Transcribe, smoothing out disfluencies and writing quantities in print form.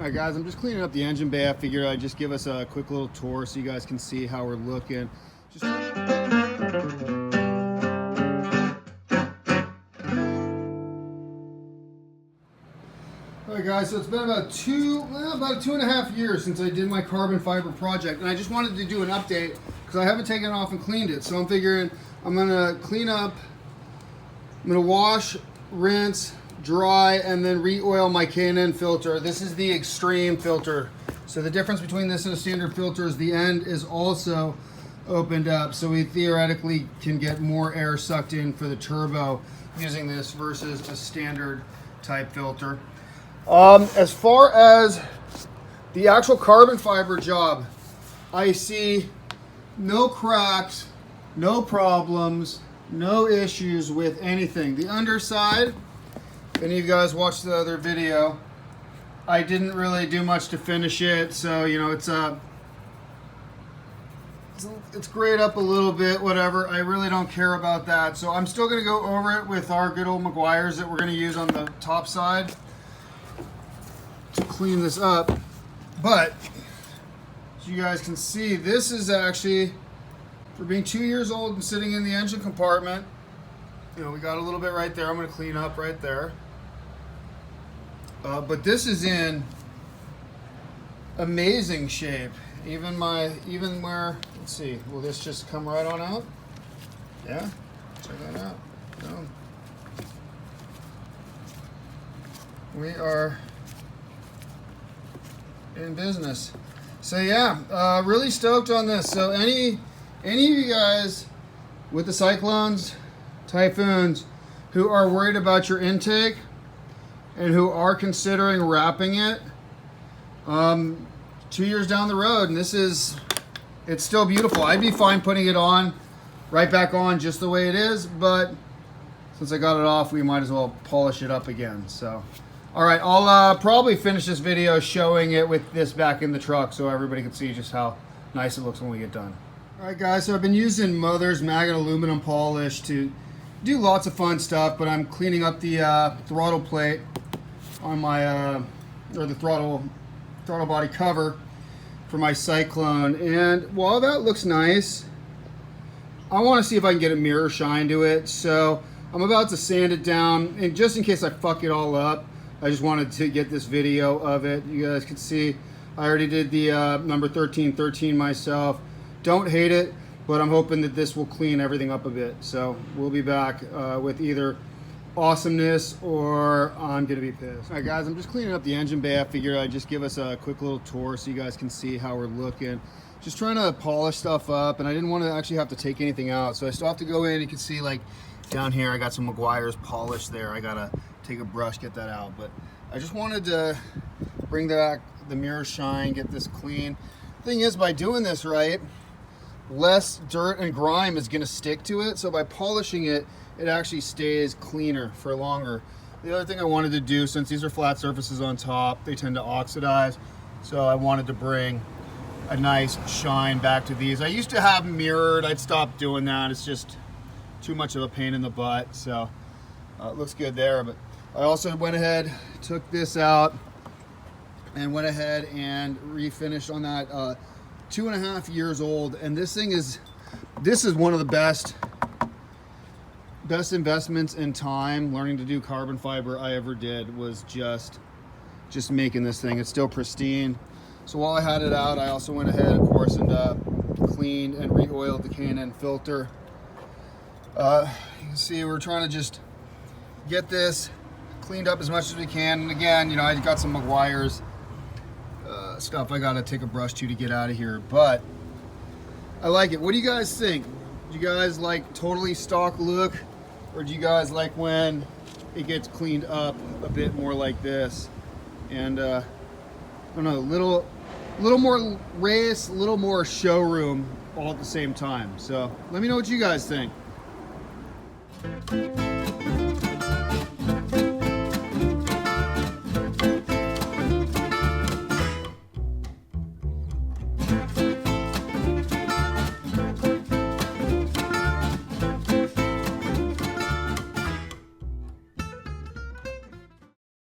Alright guys, I'm just cleaning up the engine bay. I figured I'd just give us a quick little tour so you guys can see how we're looking. Alright guys, so it's been about 2.5 years since I did my carbon fiber project, and I just wanted to do an update because I haven't taken it off and cleaned it. So I'm figuring I'm gonna clean up, I'm gonna wash, rinse, dry, and then re-oil my K&N filter. This is the extreme filter. So the difference between this and a standard filter is the end is also opened up, so we theoretically can get more air sucked in for the turbo using this versus a standard type filter. As far as the actual carbon fiber job, I see no cracks, no problems, no issues with anything. The underside, if any of you guys watched the other video, I didn't really do much to finish it, so you know it's grayed up a little bit, whatever. I really don't care about that. So I'm still gonna go over it with our good old Meguiar's that we're gonna use on the top side to clean this up. But as you guys can see, this is actually, for being 2 years old and sitting in the engine compartment, you know, we got a little bit right there. I'm gonna clean up right there. But this is in amazing shape. Even where, let's see, will this just come right on out? Yeah, check that out. No. We are in business. So yeah, really stoked on this. So any of you guys with the Syclones, Typhoons, who are worried about your intake and who are considering wrapping it, 2 years down the road, and it's still beautiful. I'd be fine putting it on, right back on just the way it is, but since I got it off, we might as well polish it up again. So, all right, I'll probably finish this video showing it with this back in the truck so everybody can see just how nice it looks when we get done. All right, guys, so I've been using Mother's magnet aluminum polish to do lots of fun stuff, but I'm cleaning up the throttle plate on my, or the throttle body cover for my Syclone. And while that looks nice, I want to see if I can get a mirror shine to it. So I'm about to sand it down, and just in case I fuck it all up, I just wanted to get this video of it. You guys can see I already did the number 1313 myself. Don't hate it, but I'm hoping that this will clean everything up a bit. So we'll be back with either awesomeness or I'm gonna be pissed. All right guys, I'm just cleaning up the engine bay. I figured I'd just give us a quick little tour so you guys can see how we're looking. Just trying to polish stuff up, and I didn't want to actually have to take anything out, so I still have to go in. You can see like down here I got some Meguiar's polish there. I gotta take a brush, get that out, but I just wanted to bring back the mirror shine, get this clean. Thing is, by doing this right, less dirt and grime is gonna stick to it, so by polishing it, it actually stays cleaner for longer. The other thing I wanted to do, since these are flat surfaces on top, they tend to oxidize, so I wanted to bring a nice shine back to these. I used to have them mirrored. I'd stopped doing that. It's just too much of a pain in the butt, so it looks good there. But I also went ahead, took this out, and went ahead and refinished on that 2.5 years old, and this is one of the best investments in time. Learning to do carbon fiber I ever did was just making this thing. It's still pristine. So while I had it out, I also went ahead, of course, and cleaned and re-oiled the K&N filter. You can see we're trying to just get this cleaned up as much as we can. And again, you know, I got some Meguiar's stuff I gotta take a brush to get out of here, but I like it. What do you guys think? Do you guys like totally stock look, or do you guys like when it gets cleaned up a bit more like this? And I don't know, a little more race, a little more showroom all at the same time. So let me know what you guys think.